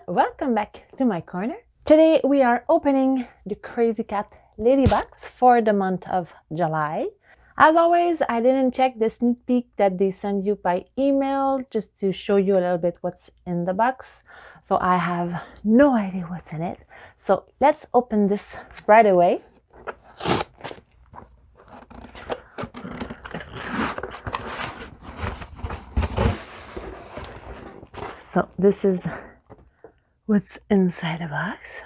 welcome back to my corner. Today we are opening the Crazy Cat Lady box for the month of July. As always, I didn't check the sneak peek that they send you by email just to show you a little bit what's in the box. So I have no idea what's in it. So let's open this right away. So this is what's inside the box.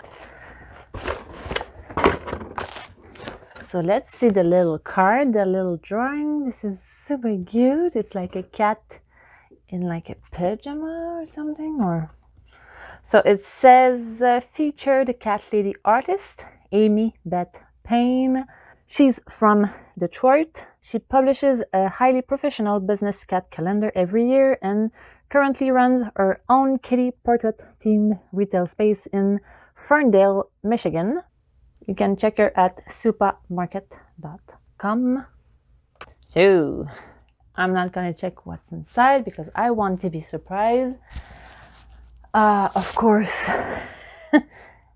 So let's see the little card, the little drawing. This is super cute. It's like a cat in like a pajama or something. So it says feature the cat lady artist, Amy Beth Payne. She's from Detroit. She publishes a highly professional business cat calendar every year and currently runs her own kitty portrait themed retail space in Ferndale, Michigan. You can check her at supamarket.com. So I'm not gonna check what's inside because I want to be surprised. Of course,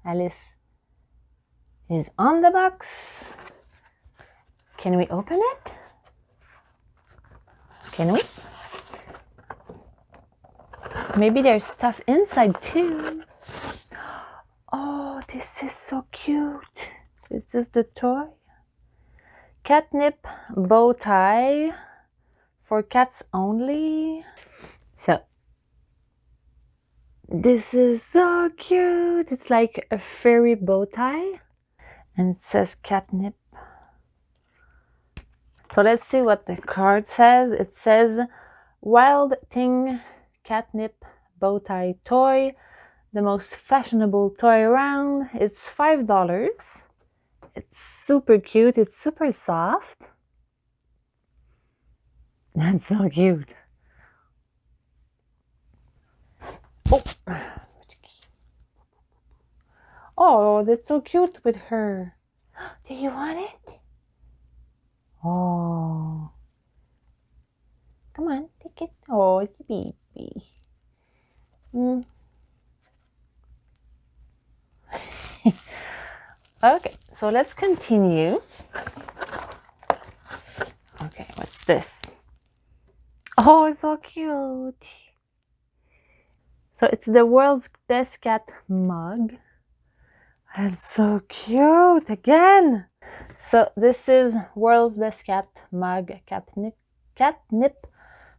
Alice is on the box. Can we open it? Can we? Maybe there's stuff inside too. Oh, this is so cute. Is this the toy? Catnip bow tie for cats only. So, this is so cute. It's like a fairy bow tie. And it says catnip. So let's see what the card says. It says, Wild Thing Catnip bow tie toy. The most fashionable toy around. It's $5. It's super cute. It's super soft. That's so cute. Oh, that's so cute with her. Do you want it? Oh. Come on, take it. Oh, it's a baby. Okay, so let's continue. Okay, what's this? Oh, it's so cute. So it's the world's best cat mug. It's so cute again. So this is world's best cat mug catnip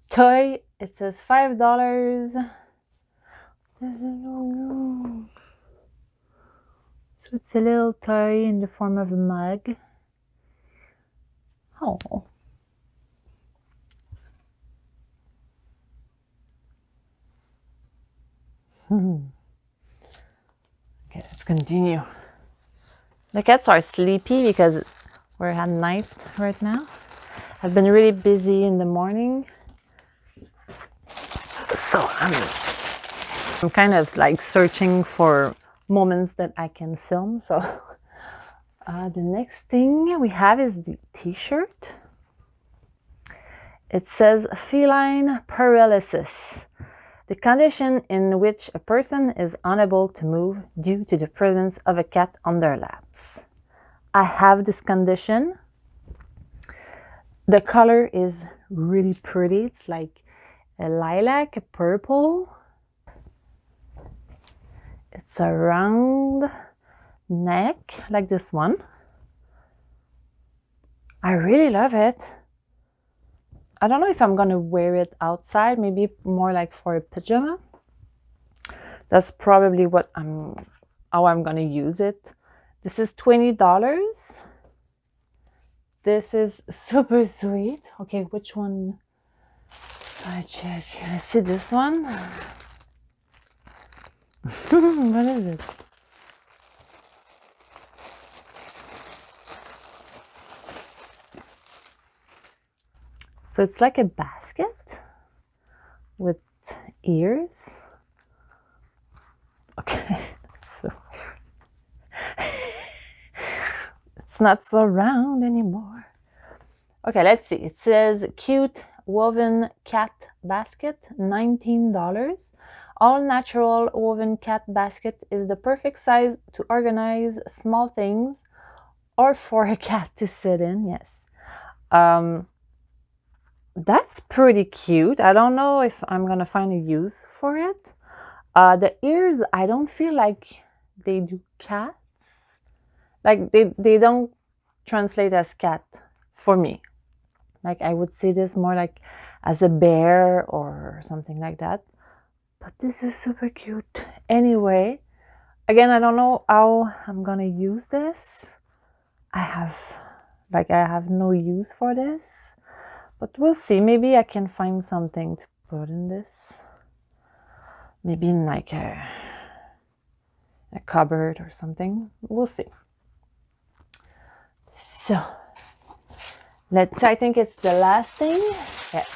toy. It says $5. So it's a little toy in the form of a mug. Oh. Okay, let's continue. The cats are sleepy because we're at night right now. I've been really busy in the morning. So I'm kind of like searching for moments that I can film. So the next thing we have is the t-shirt. It says feline paralysis, the condition in which a person is unable to move due to the presence of a cat on their laps. I have this condition. The color is really pretty. It's like a lilac, a purple. It's a round neck like this one. I really love it. I don't know if I'm gonna wear it outside, maybe more like for a pajama. That's probably how I'm gonna use it. This is $20. This is super sweet. Okay, which one? I check. I see this one. What is it? So it's like a basket with ears. Okay, that's so weird. It's not so round anymore. Okay, let's see. It says cute woven cat basket, $19. All natural woven cat basket is the perfect size to organize small things or for a cat to sit in. Yes. That's pretty cute. I don't know if I'm gonna find a use for it. The ears, I don't feel like they do cats. Like they don't translate as cat for me. Like I would see this more like as a bear or something like that. But this is super cute. Anyway, again, I don't know how I'm gonna use this. I have no use for this. But we'll see. Maybe I can find something to put in this. Maybe in like a cupboard or something. We'll see. So, let's see. I think it's the last thing. Yes.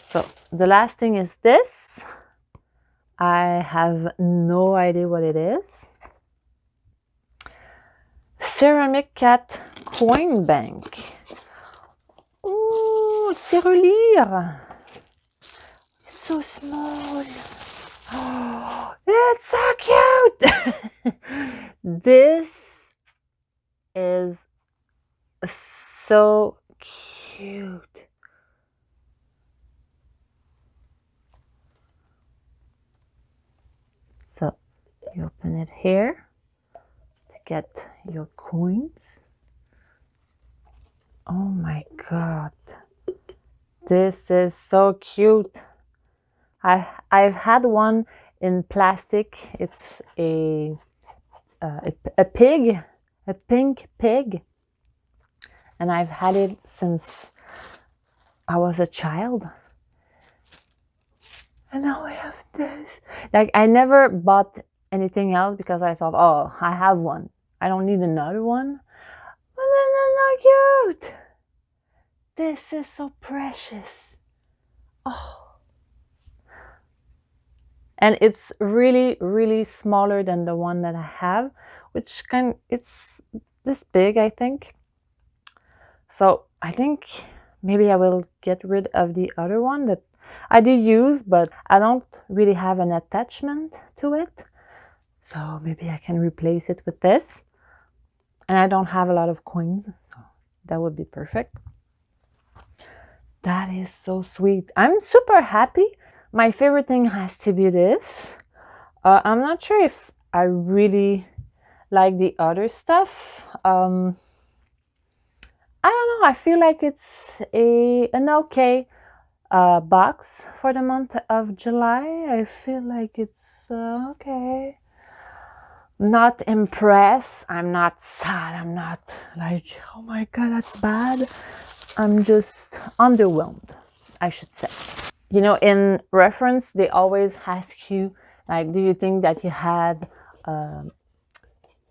So, the last thing is this. I have no idea what it is. Ceramic cat coin bank. Ooh, tirelire. So small. Oh, it's so cute. This is so cute. So you open it here to get your coins. Oh my god. This is so cute. I've had one in plastic. It's a pig, a pink pig, and I've had it since I was a child. And now I have this. Like I never bought anything else because I thought, oh, I have one. I don't need another one. But this is so cute. This is so precious. Oh. And it's really, really smaller than the one that I have, which it's this big, I think. So I think maybe I will get rid of the other one that I do use, but I don't really have an attachment to it. So maybe I can replace it with this. And I don't have a lot of coins, so that would be perfect. That is so sweet. I'm super happy. My favorite thing has to be this. I'm not sure if I really like the other stuff. I don't know. I feel like it's an okay box for the month of July. I feel like it's okay. Not impressed. I'm not sad. I'm not like, oh my god, that's bad. I'm just underwhelmed, I should say. You know, in reference, they always ask you, like, do you think that you had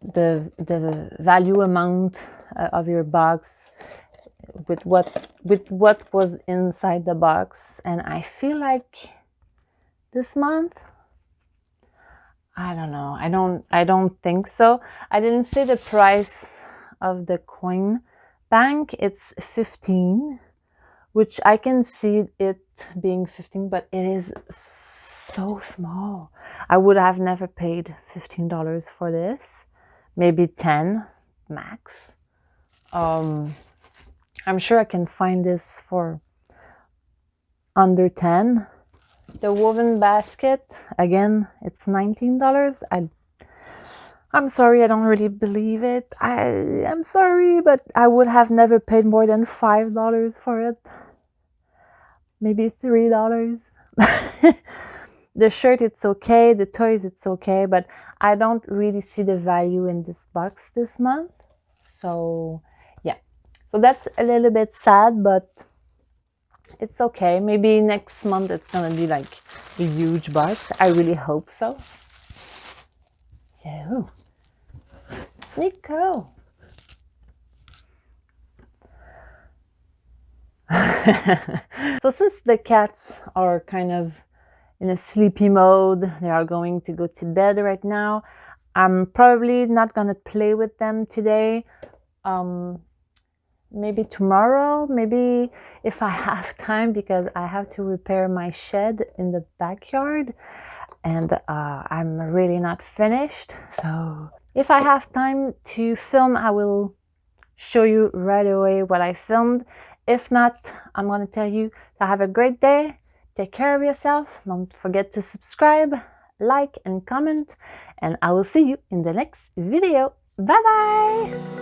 the value amount of your box with what was inside the box? And I feel like this month, I don't know. I don't think so. I didn't see the price of the coin bank. It's 15, which I can see it being 15, but it is so small. I would have never paid $15 for this. Maybe 10 max. I'm sure I can find this for under 10. The woven basket, again, it's $19. I'm sorry, I don't really believe it. I'm sorry, but I would have never paid more than $5 for it. Maybe $3. The shirt, it's okay. The toys, it's okay. But I don't really see the value in this box this month. So, yeah. So that's a little bit sad, but it's okay. Maybe next month it's gonna be like a huge box. I really hope so. So, Nico. So since the cats are kind of in a sleepy mode, they are going to go to bed right now. I'm probably not gonna play with them today. Maybe tomorrow, maybe if I have time, because I have to repair my shed in the backyard. and I'm really not finished. So if I have time to film, I will show you right away what I filmed. If not, I'm going to tell you to have a great day. Take care of yourself. Don't forget to subscribe, like, and comment. And I will see you in the next video. Bye bye!